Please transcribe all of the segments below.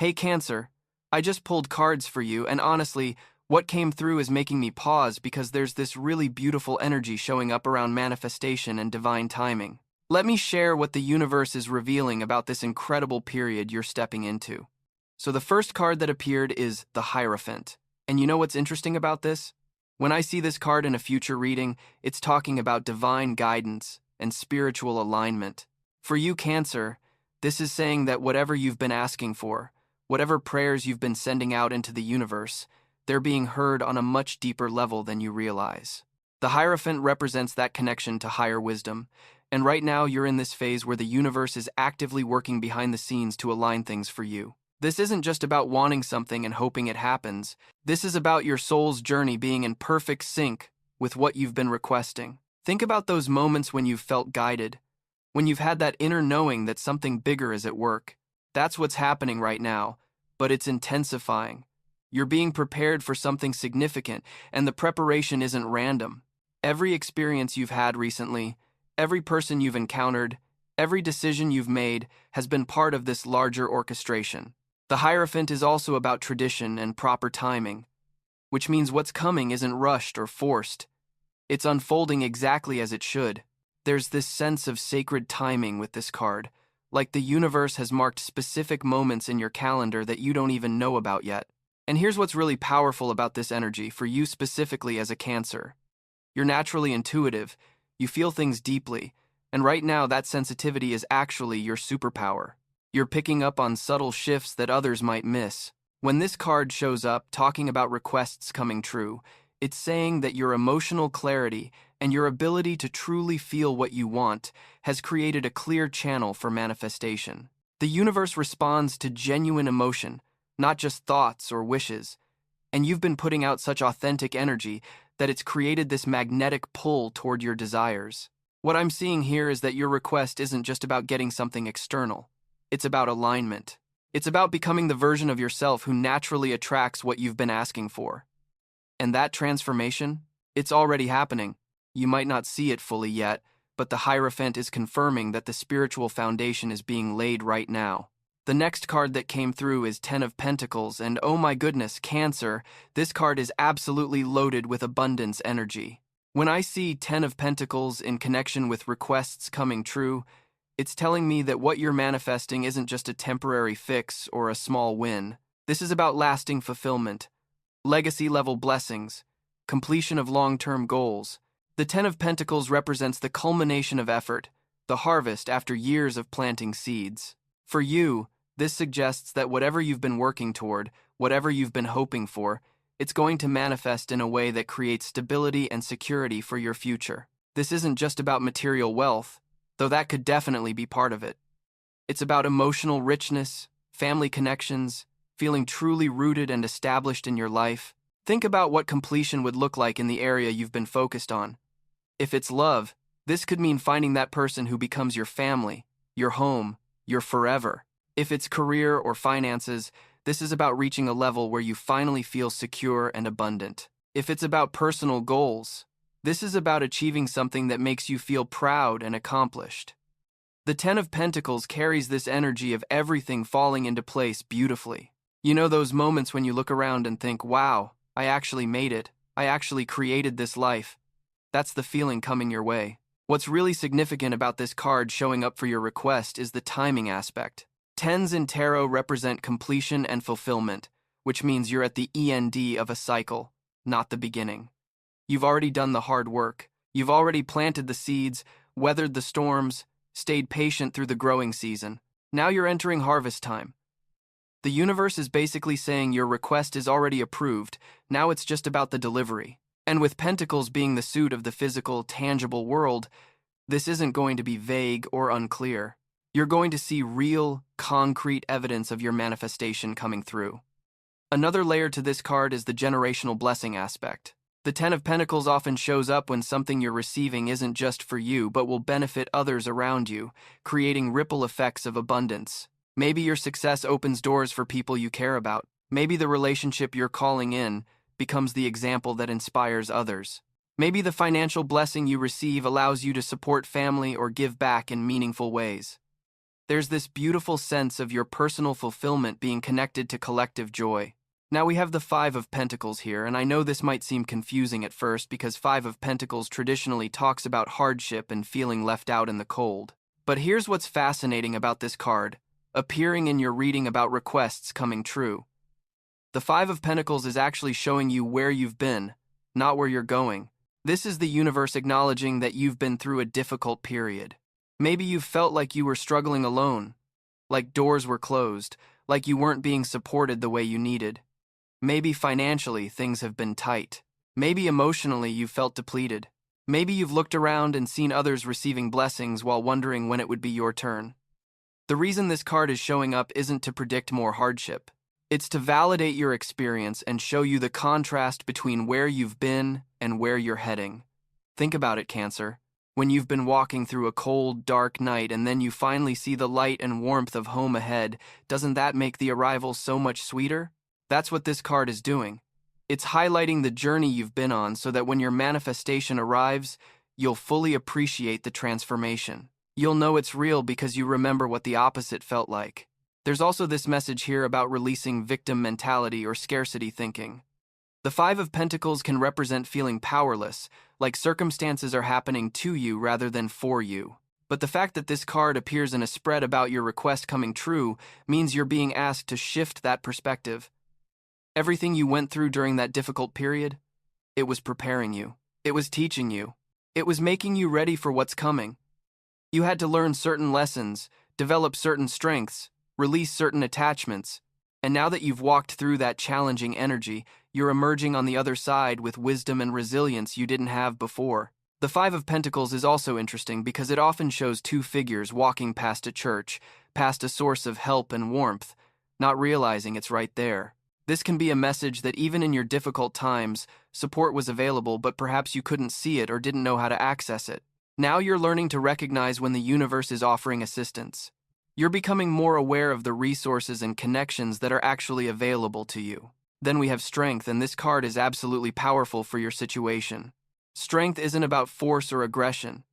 Hey Cancer, I just pulled cards for you, and honestly, what came through is making me pause because there's this really beautiful energy showing up around manifestation and divine timing. Let me share what the universe is revealing about this incredible period you're stepping into. So the first card that appeared is the Hierophant. And you know what's interesting about this? When I see this card in a future reading, it's talking about divine guidance and spiritual alignment. For you, Cancer, this is saying that whatever you've been asking for, whatever prayers you've been sending out into the universe, they're being heard on a much deeper level than you realize. The Hierophant represents that connection to higher wisdom, and right now you're in this phase where the universe is actively working behind the scenes to align things for you. This isn't just about wanting something and hoping it happens. This is about your soul's journey being in perfect sync with what you've been requesting. Think about those moments when you've felt guided, when you've had that inner knowing that something bigger is at work. That's what's happening right now, but it's intensifying. You're being prepared for something significant, and the preparation isn't random. Every experience you've had recently, every person you've encountered, every decision you've made has been part of this larger orchestration. The Hierophant is also about tradition and proper timing, which means what's coming isn't rushed or forced. It's unfolding exactly as it should. There's this sense of sacred timing with this card, like the universe has marked specific moments in your calendar that you don't even know about yet. And here's what's really powerful about this energy for you specifically as a Cancer. You're naturally intuitive, you feel things deeply, and right now that sensitivity is actually your superpower. You're picking up on subtle shifts that others might miss. When this card shows up talking about requests coming true, it's saying that your emotional clarity and your ability to truly feel what you want has created a clear channel for manifestation. The universe responds to genuine emotion, not just thoughts or wishes, and you've been putting out such authentic energy that it's created this magnetic pull toward your desires. What I'm seeing here is that your request isn't just about getting something external. It's about alignment. It's about becoming the version of yourself who naturally attracts what you've been asking for. And that transformation, it's already happening. You might not see it fully yet, but the Hierophant is confirming that the spiritual foundation is being laid right now. The next card that came through is Ten of Pentacles, and oh my goodness, Cancer, this card is absolutely loaded with abundance energy. When I see Ten of Pentacles in connection with requests coming true, it's telling me that what you're manifesting isn't just a temporary fix or a small win. This is about lasting fulfillment, legacy-level blessings, completion of long-term goals. The Ten of Pentacles represents the culmination of effort, the harvest after years of planting seeds. For you, this suggests that whatever you've been working toward, whatever you've been hoping for, it's going to manifest in a way that creates stability and security for your future. This isn't just about material wealth, though that could definitely be part of it. It's about emotional richness, family connections, feeling truly rooted and established in your life. Think about what completion would look like in the area you've been focused on. If it's love, this could mean finding that person who becomes your family, your home, your forever. If it's career or finances, this is about reaching a level where you finally feel secure and abundant. If it's about personal goals, this is about achieving something that makes you feel proud and accomplished. The Ten of Pentacles carries this energy of everything falling into place beautifully. You know those moments when you look around and think, wow, I actually made it. I actually created this life. That's the feeling coming your way. What's really significant about this card showing up for your request is the timing aspect. Tens in tarot represent completion and fulfillment, which means you're at the end of a cycle, not the beginning. You've already done the hard work. You've already planted the seeds, weathered the storms, stayed patient through the growing season. Now you're entering harvest time. The universe is basically saying your request is already approved, now it's just about the delivery. And with Pentacles being the suit of the physical, tangible world, this isn't going to be vague or unclear. You're going to see real, concrete evidence of your manifestation coming through. Another layer to this card is the generational blessing aspect. The Ten of Pentacles often shows up when something you're receiving isn't just for you, but will benefit others around you, creating ripple effects of abundance. Maybe your success opens doors for people you care about. Maybe the relationship you're calling in becomes the example that inspires others. Maybe the financial blessing you receive allows you to support family or give back in meaningful ways. There's this beautiful sense of your personal fulfillment being connected to collective joy. Now we have the Five of Pentacles here, and I know this might seem confusing at first because Five of Pentacles traditionally talks about hardship and feeling left out in the cold. But here's what's fascinating about this card, appearing in your reading about requests coming true. The Five of Pentacles is actually showing you where you've been, not where you're going. This is the universe acknowledging that you've been through a difficult period. Maybe you've felt like you were struggling alone, like doors were closed, like you weren't being supported the way you needed. Maybe financially things have been tight. Maybe emotionally you've felt depleted. Maybe you've looked around and seen others receiving blessings while wondering when it would be your turn. The reason this card is showing up isn't to predict more hardship. It's to validate your experience and show you the contrast between where you've been and where you're heading. Think about it, Cancer. When you've been walking through a cold, dark night and then you finally see the light and warmth of home ahead, doesn't that make the arrival so much sweeter? That's what this card is doing. It's highlighting the journey you've been on so that when your manifestation arrives, you'll fully appreciate the transformation. You'll know it's real because you remember what the opposite felt like. There's also this message here about releasing victim mentality or scarcity thinking. The Five of Pentacles can represent feeling powerless, like circumstances are happening to you rather than for you. But the fact that this card appears in a spread about your request coming true means you're being asked to shift that perspective. Everything you went through during that difficult period, it was preparing you. It was teaching you. It was making you ready for what's coming. You had to learn certain lessons, develop certain strengths, release certain attachments, and now that you've walked through that challenging energy, you're emerging on the other side with wisdom and resilience you didn't have before. The Five of Pentacles is also interesting because it often shows two figures walking past a church, past a source of help and warmth, not realizing it's right there. This can be a message that even in your difficult times, support was available, but perhaps you couldn't see it or didn't know how to access it. Now you're learning to recognize when the universe is offering assistance. You're becoming more aware of the resources and connections that are actually available to you. Then we have Strength, and this card is absolutely powerful for your situation. Strength isn't about force or aggression.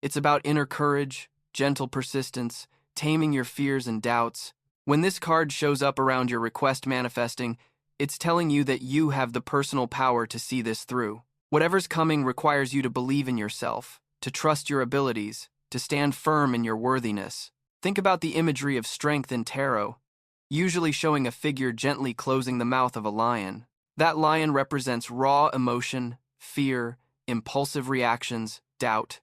It's about inner courage, gentle persistence, taming your fears and doubts. When this card shows up around your request manifesting, it's telling you that you have the personal power to see this through. Whatever's coming requires you to believe in yourself, to trust your abilities, to stand firm in your worthiness. Think about the imagery of strength in tarot, usually showing a figure gently closing the mouth of a lion. That lion represents raw emotion, fear, impulsive reactions, doubt.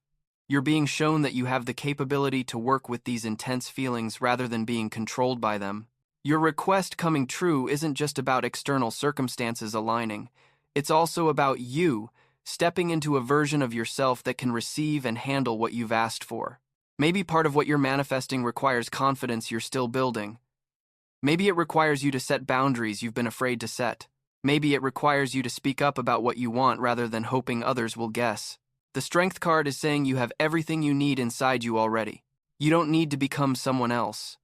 You're being shown that you have the capability to work with these intense feelings rather than being controlled by them. Your request coming true isn't just about external circumstances aligning. It's also about you stepping into a version of yourself that can receive and handle what you've asked for. Maybe part of what you're manifesting requires confidence you're still building. Maybe it requires you to set boundaries you've been afraid to set. Maybe it requires you to speak up about what you want rather than hoping others will guess. The Strength card is saying you have everything you need inside you already. You don't need to become someone else.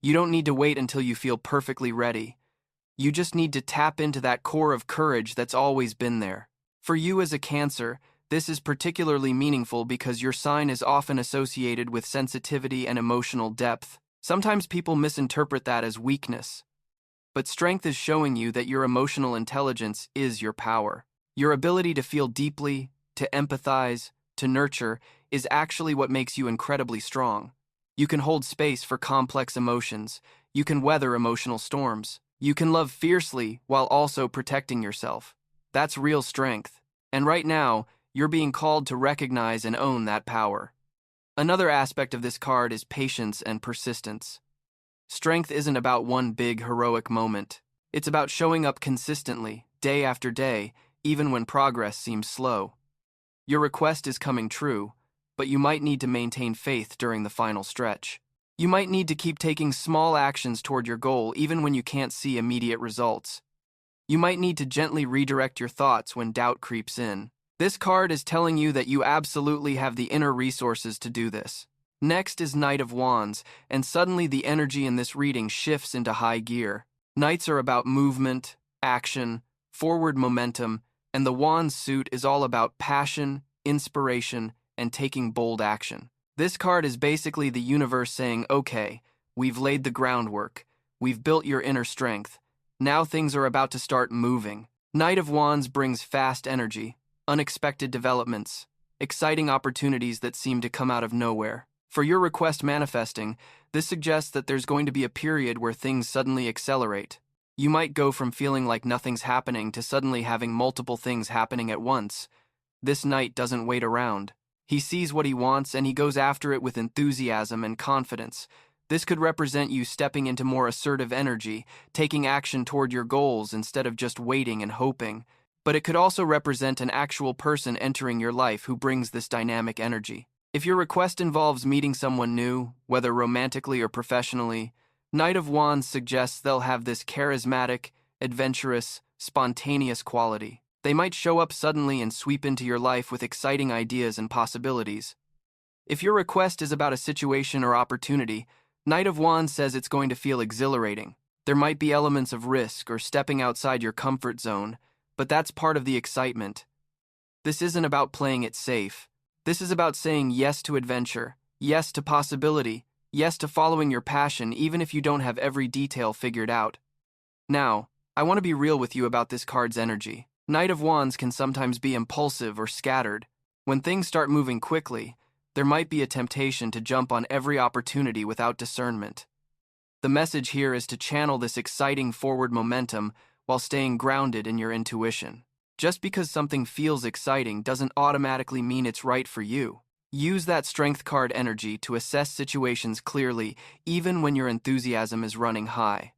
You don't need to wait until you feel perfectly ready. You just need to tap into that core of courage that's always been there. For you as a Cancer, this is particularly meaningful because your sign is often associated with sensitivity and emotional depth. Sometimes people misinterpret that as weakness. But Strength is showing you that your emotional intelligence is your power. Your ability to feel deeply, to empathize, to nurture, is actually what makes you incredibly strong. You can hold space for complex emotions. You can weather emotional storms. You can love fiercely while also protecting yourself. That's real strength. And right now, you're being called to recognize and own that power. Another aspect of this card is patience and persistence. Strength isn't about one big heroic moment. It's about showing up consistently, day after day, even when progress seems slow. Your request is coming true, but you might need to maintain faith during the final stretch. You might need to keep taking small actions toward your goal even when you can't see immediate results. You might need to gently redirect your thoughts when doubt creeps in. This card is telling you that you absolutely have the inner resources to do this. Next is Knight of Wands, and suddenly the energy in this reading shifts into high gear. Knights are about movement, action, forward momentum, and the Wands suit is all about passion, inspiration, and taking bold action. This card is basically the universe saying, okay, we've laid the groundwork. We've built your inner strength. Now things are about to start moving. Knight of Wands brings fast energy, unexpected developments, exciting opportunities that seem to come out of nowhere. For your request manifesting, this suggests that there's going to be a period where things suddenly accelerate. You might go from feeling like nothing's happening to suddenly having multiple things happening at once. This knight doesn't wait around. He sees what he wants and he goes after it with enthusiasm and confidence. This could represent you stepping into more assertive energy, taking action toward your goals instead of just waiting and hoping. But it could also represent an actual person entering your life who brings this dynamic energy. If your request involves meeting someone new, whether romantically or professionally, Knight of Wands suggests they'll have this charismatic, adventurous, spontaneous quality. They might show up suddenly and sweep into your life with exciting ideas and possibilities. If your request is about a situation or opportunity, Knight of Wands says it's going to feel exhilarating. There might be elements of risk or stepping outside your comfort zone, but that's part of the excitement. This isn't about playing it safe. This is about saying yes to adventure, yes to possibility, yes to following your passion even if you don't have every detail figured out. Now, I want to be real with you about this card's energy. Knight of Wands can sometimes be impulsive or scattered. When things start moving quickly, there might be a temptation to jump on every opportunity without discernment. The message here is to channel this exciting forward momentum while staying grounded in your intuition. Just because something feels exciting doesn't automatically mean it's right for you. Use that strength card energy to assess situations clearly, even when your enthusiasm is running high.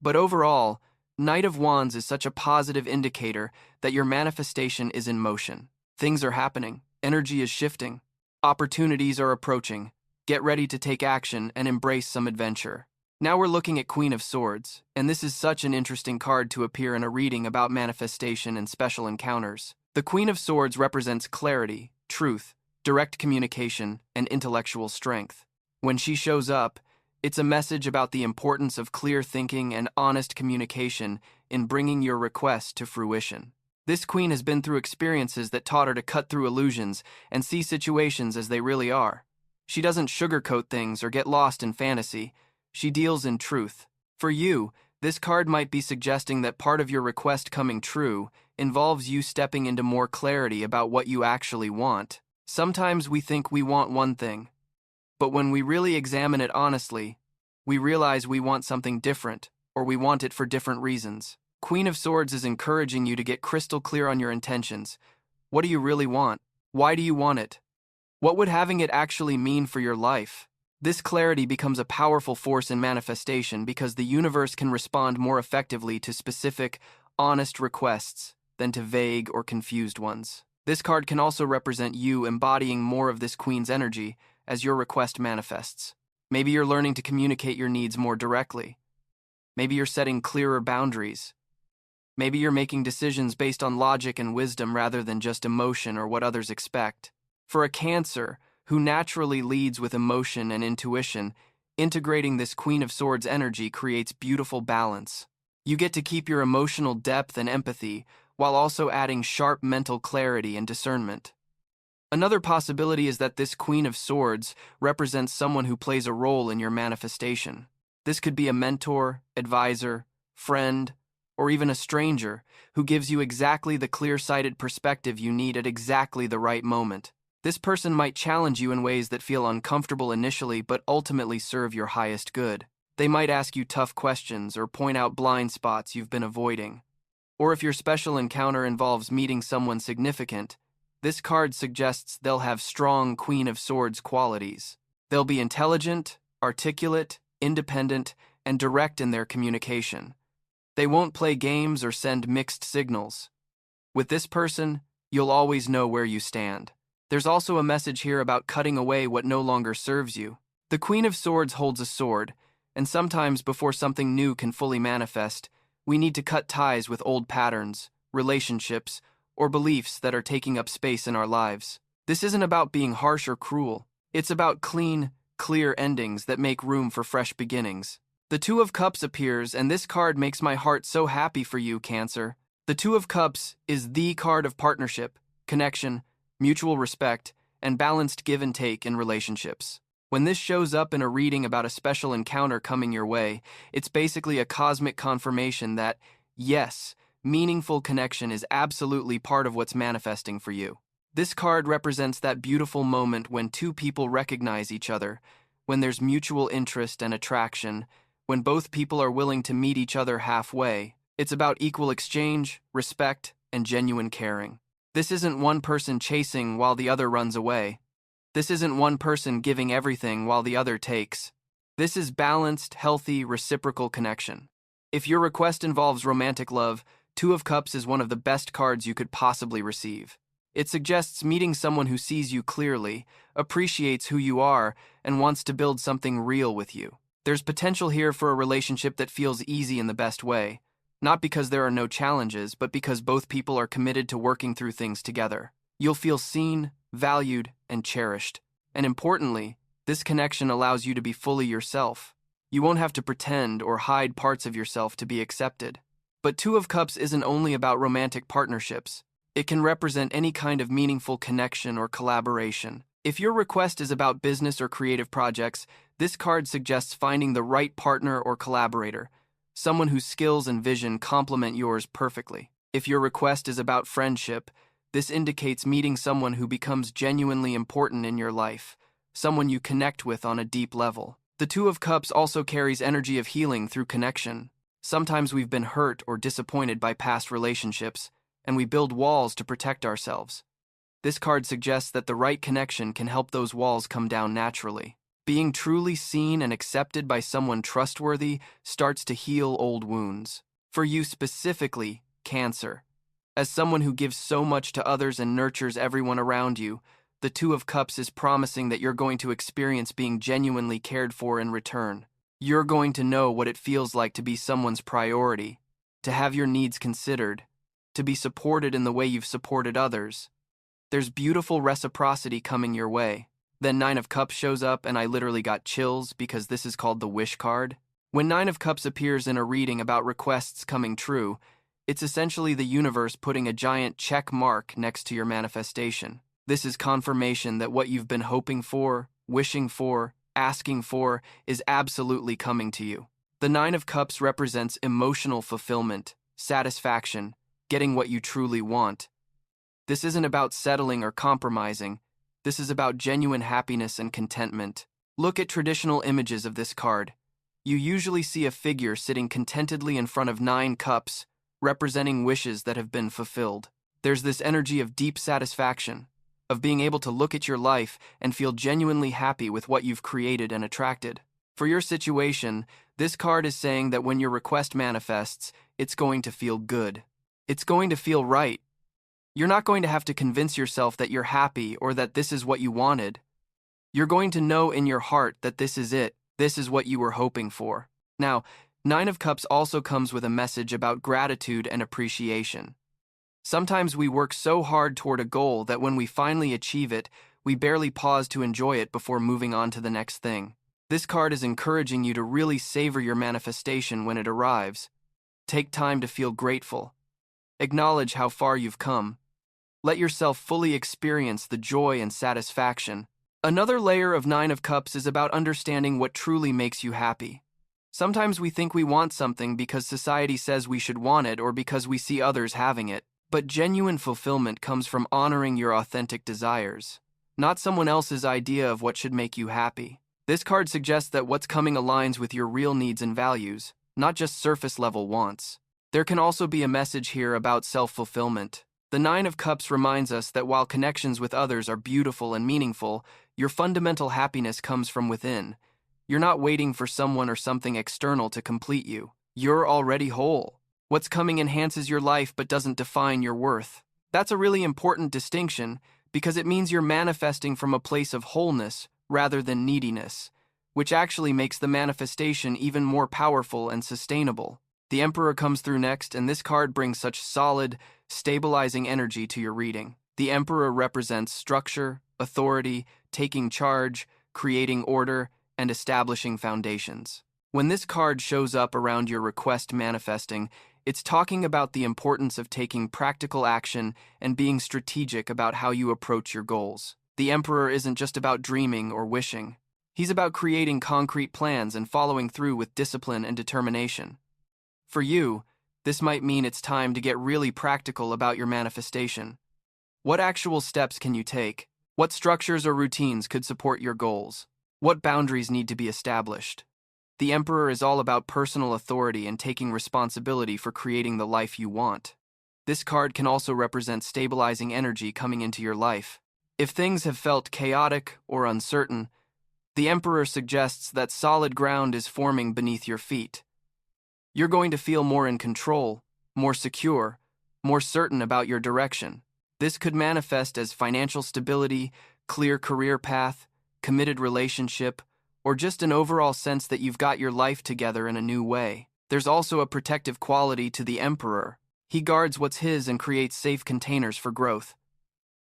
But overall, Knight of Wands is such a positive indicator that your manifestation is in motion. Things are happening, energy is shifting, opportunities are approaching. Get ready to take action and embrace some adventure. Now we're looking at Queen of Swords, and this is such an interesting card to appear in a reading about manifestation and special encounters. The Queen of Swords represents clarity, truth, direct communication, and intellectual strength. When she shows up, it's a message about the importance of clear thinking and honest communication in bringing your request to fruition. This queen has been through experiences that taught her to cut through illusions and see situations as they really are. She doesn't sugarcoat things or get lost in fantasy. She deals in truth. For you, this card might be suggesting that part of your request coming true involves you stepping into more clarity about what you actually want. Sometimes we think we want one thing, but when we really examine it honestly, we realize we want something different, or we want it for different reasons. Queen of Swords is encouraging you to get crystal clear on your intentions. What do you really want? Why do you want it? What would having it actually mean for your life? This clarity becomes a powerful force in manifestation because the universe can respond more effectively to specific, honest requests than to vague or confused ones. This card can also represent you embodying more of this queen's energy as your request manifests. Maybe you're learning to communicate your needs more directly. Maybe you're setting clearer boundaries. Maybe you're making decisions based on logic and wisdom rather than just emotion or what others expect. For a Cancer, who naturally leads with emotion and intuition, integrating this Queen of Swords energy creates beautiful balance. You get to keep your emotional depth and empathy while also adding sharp mental clarity and discernment. Another possibility is that this Queen of Swords represents someone who plays a role in your manifestation. This could be a mentor, advisor, friend, or even a stranger who gives you exactly the clear-sighted perspective you need at exactly the right moment. This person might challenge you in ways that feel uncomfortable initially but ultimately serve your highest good. They might ask you tough questions or point out blind spots you've been avoiding. Or if your special encounter involves meeting someone significant, this card suggests they'll have strong Queen of Swords qualities. They'll be intelligent, articulate, independent, and direct in their communication. They won't play games or send mixed signals. With this person, you'll always know where you stand. There's also a message here about cutting away what no longer serves you. The Queen of Swords holds a sword, and sometimes before something new can fully manifest, we need to cut ties with old patterns, relationships, or beliefs that are taking up space in our lives. This isn't about being harsh or cruel. It's about clean, clear endings that make room for fresh beginnings. The Two of Cups appears, and this card makes my heart so happy for you, Cancer. The Two of Cups is the card of partnership, connection, mutual respect, and balanced give and take in relationships. When this shows up in a reading about a special encounter coming your way, it's basically a cosmic confirmation that, yes, meaningful connection is absolutely part of what's manifesting for you. This card represents that beautiful moment when two people recognize each other, when there's mutual interest and attraction, when both people are willing to meet each other halfway. It's about equal exchange, respect, and genuine caring. This isn't one person chasing while the other runs away. This isn't one person giving everything while the other takes. This is balanced, healthy, reciprocal connection. If your request involves romantic love, Two of Cups is one of the best cards you could possibly receive. It suggests meeting someone who sees you clearly, appreciates who you are, and wants to build something real with you. There's potential here for a relationship that feels easy in the best way, not because there are no challenges, but because both people are committed to working through things together. You'll feel seen, valued, and cherished. And importantly, this connection allows you to be fully yourself. You won't have to pretend or hide parts of yourself to be accepted. But Two of Cups isn't only about romantic partnerships. It can represent any kind of meaningful connection or collaboration. If your request is about business or creative projects, this card suggests finding the right partner or collaborator, someone whose skills and vision complement yours perfectly. If your request is about friendship, this indicates meeting someone who becomes genuinely important in your life, someone you connect with on a deep level. The Two of Cups also carries energy of healing through connection. Sometimes we've been hurt or disappointed by past relationships, and we build walls to protect ourselves. This card suggests that the right connection can help those walls come down naturally. Being truly seen and accepted by someone trustworthy starts to heal old wounds. For you specifically, Cancer, as someone who gives so much to others and nurtures everyone around you, the Two of Cups is promising that you're going to experience being genuinely cared for in return. You're going to know what it feels like to be someone's priority, to have your needs considered, to be supported in the way you've supported others. There's beautiful reciprocity coming your way. Then Nine of Cups shows up and I literally got chills because this is called the Wish card. When Nine of Cups appears in a reading about requests coming true, it's essentially the universe putting a giant check mark next to your manifestation. This is confirmation that what you've been hoping for, wishing for, asking for is absolutely coming to you. The Nine of Cups represents emotional fulfillment, satisfaction, getting what you truly want. This isn't about settling or compromising. This is about genuine happiness and contentment. Look at traditional images of this card. You usually see a figure sitting contentedly in front of 9 cups, representing wishes that have been fulfilled. There's this energy of deep satisfaction, of being able to look at your life and feel genuinely happy with what you've created and attracted. For your situation, this card is saying that when your request manifests, it's going to feel good. It's going to feel right. You're not going to have to convince yourself that you're happy or that this is what you wanted. You're going to know in your heart that this is it. This is what you were hoping for. Now, Nine of Cups also comes with a message about gratitude and appreciation. Sometimes we work so hard toward a goal that when we finally achieve it, we barely pause to enjoy it before moving on to the next thing. This card is encouraging you to really savor your manifestation when it arrives. Take time to feel grateful. Acknowledge how far you've come. Let yourself fully experience the joy and satisfaction. Another layer of Nine of Cups is about understanding what truly makes you happy. Sometimes we think we want something because society says we should want it or because we see others having it. But genuine fulfillment comes from honoring your authentic desires, not someone else's idea of what should make you happy. This card suggests that what's coming aligns with your real needs and values, not just surface-level wants. There can also be a message here about self-fulfillment. The Nine of Cups reminds us that while connections with others are beautiful and meaningful, your fundamental happiness comes from within. You're not waiting for someone or something external to complete you. You're already whole. What's coming enhances your life but doesn't define your worth. That's a really important distinction because it means you're manifesting from a place of wholeness rather than neediness, which actually makes the manifestation even more powerful and sustainable. The Emperor comes through next, and this card brings such solid, stabilizing energy to your reading. The Emperor represents structure, authority, taking charge, creating order, and establishing foundations. When this card shows up around your request manifesting, it's talking about the importance of taking practical action and being strategic about how you approach your goals. The Emperor isn't just about dreaming or wishing. He's about creating concrete plans and following through with discipline and determination. For you, this might mean it's time to get really practical about your manifestation. What actual steps can you take? What structures or routines could support your goals? What boundaries need to be established? The Emperor is all about personal authority and taking responsibility for creating the life you want. This card can also represent stabilizing energy coming into your life. If things have felt chaotic or uncertain, the Emperor suggests that solid ground is forming beneath your feet. You're going to feel more in control, more secure, more certain about your direction. This could manifest as financial stability, clear career path, committed relationship, or just an overall sense that you've got your life together in a new way. There's also a protective quality to the Emperor. He guards what's his and creates safe containers for growth.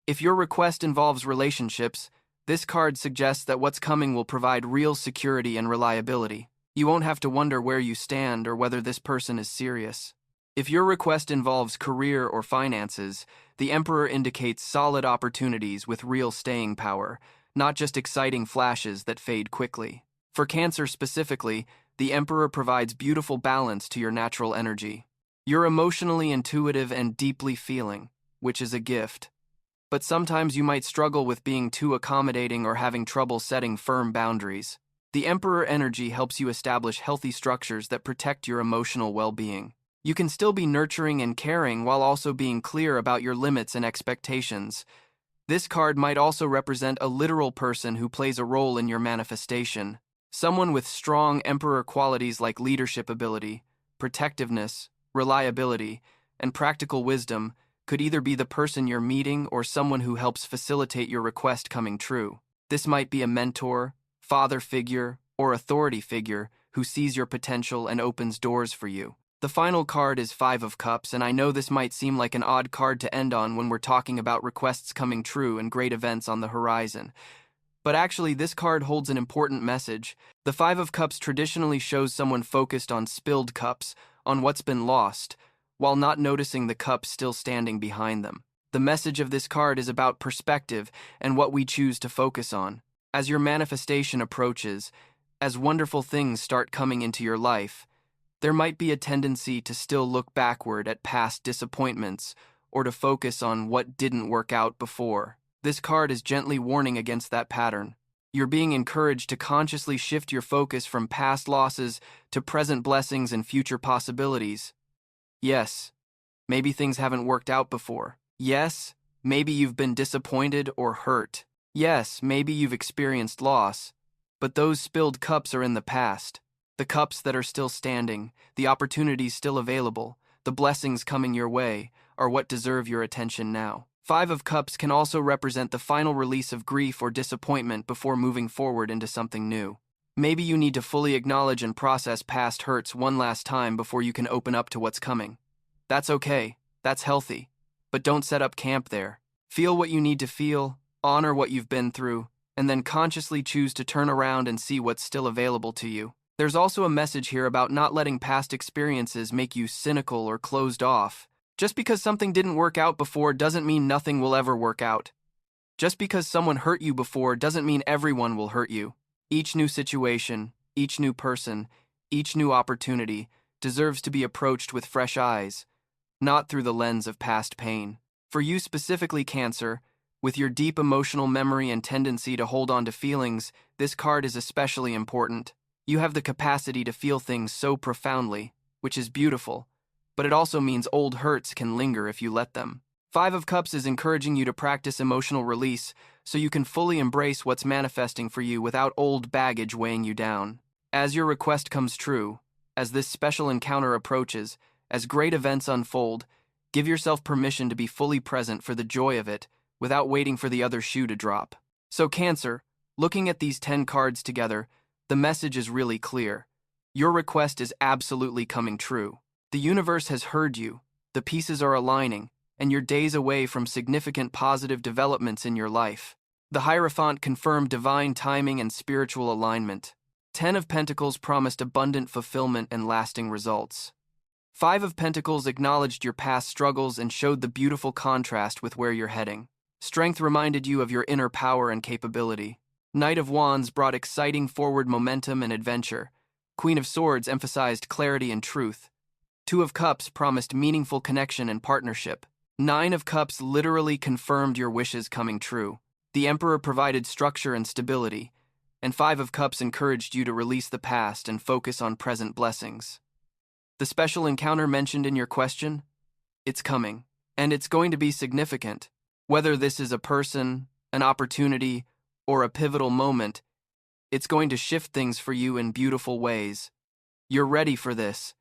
If your request involves relationships, this card suggests that what's coming will provide real security and reliability. You won't have to wonder where you stand or whether this person is serious. If your request involves career or finances, the Emperor indicates solid opportunities with real staying power, not just exciting flashes that fade quickly. For Cancer specifically, the Emperor provides beautiful balance to your natural energy. You're emotionally intuitive and deeply feeling, which is a gift. But sometimes you might struggle with being too accommodating or having trouble setting firm boundaries. The Emperor energy helps you establish healthy structures that protect your emotional well-being. You can still be nurturing and caring while also being clear about your limits and expectations. This card might also represent a literal person who plays a role in your manifestation. Someone with strong Emperor qualities like leadership ability, protectiveness, reliability, and practical wisdom could either be the person you're meeting or someone who helps facilitate your request coming true. This might be a mentor, father figure, or authority figure who sees your potential and opens doors for you. The final card is Five of Cups, and I know this might seem like an odd card to end on when we're talking about requests coming true and great events on the horizon. But actually, this card holds an important message. The Five of Cups traditionally shows someone focused on spilled cups, on what's been lost, while not noticing the cups still standing behind them. The message of this card is about perspective and what we choose to focus on. As your manifestation approaches, as wonderful things start coming into your life, there might be a tendency to still look backward at past disappointments or to focus on what didn't work out before. This card is gently warning against that pattern. You're being encouraged to consciously shift your focus from past losses to present blessings and future possibilities. Yes, maybe things haven't worked out before. Yes, maybe you've been disappointed or hurt. Yes, maybe you've experienced loss. But those spilled cups are in the past. The cups that are still standing, the opportunities still available, the blessings coming your way, are what deserve your attention now. Five of Cups can also represent the final release of grief or disappointment before moving forward into something new. Maybe you need to fully acknowledge and process past hurts one last time before you can open up to what's coming. That's okay, that's healthy, but don't set up camp there. Feel what you need to feel, honor what you've been through, and then consciously choose to turn around and see what's still available to you. There's also a message here about not letting past experiences make you cynical or closed off. Just because something didn't work out before doesn't mean nothing will ever work out. Just because someone hurt you before doesn't mean everyone will hurt you. Each new situation, each new person, each new opportunity deserves to be approached with fresh eyes, not through the lens of past pain. For you specifically, Cancer, with your deep emotional memory and tendency to hold on to feelings, this card is especially important. You have the capacity to feel things so profoundly, which is beautiful, but it also means old hurts can linger if you let them. Five of Cups is encouraging you to practice emotional release so you can fully embrace what's manifesting for you without old baggage weighing you down. As your request comes true, as this special encounter approaches, as great events unfold, give yourself permission to be fully present for the joy of it without waiting for the other shoe to drop. So Cancer, looking at these 10 cards together, the message is really clear. Your request is absolutely coming true. The universe has heard you, the pieces are aligning, and you're days away from significant positive developments in your life. The Hierophant confirmed divine timing and spiritual alignment. 10 of Pentacles promised abundant fulfillment and lasting results. 5 of Pentacles acknowledged your past struggles and showed the beautiful contrast with where you're heading. Strength reminded you of your inner power and capability. Knight of Wands brought exciting forward momentum and adventure. Queen of Swords emphasized clarity and truth. Two of Cups promised meaningful connection and partnership. Nine of Cups literally confirmed your wishes coming true. The Emperor provided structure and stability, and Five of Cups encouraged you to release the past and focus on present blessings. The special encounter mentioned in your question? It's coming, and it's going to be significant. Whether this is a person, an opportunity, or a pivotal moment, it's going to shift things for you in beautiful ways. You're ready for this.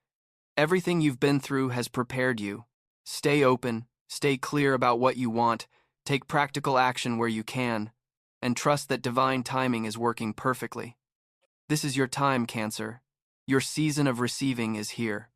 Everything you've been through has prepared you. Stay open, stay clear about what you want, take practical action where you can, and trust that divine timing is working perfectly. This is your time, Cancer. Your season of receiving is here.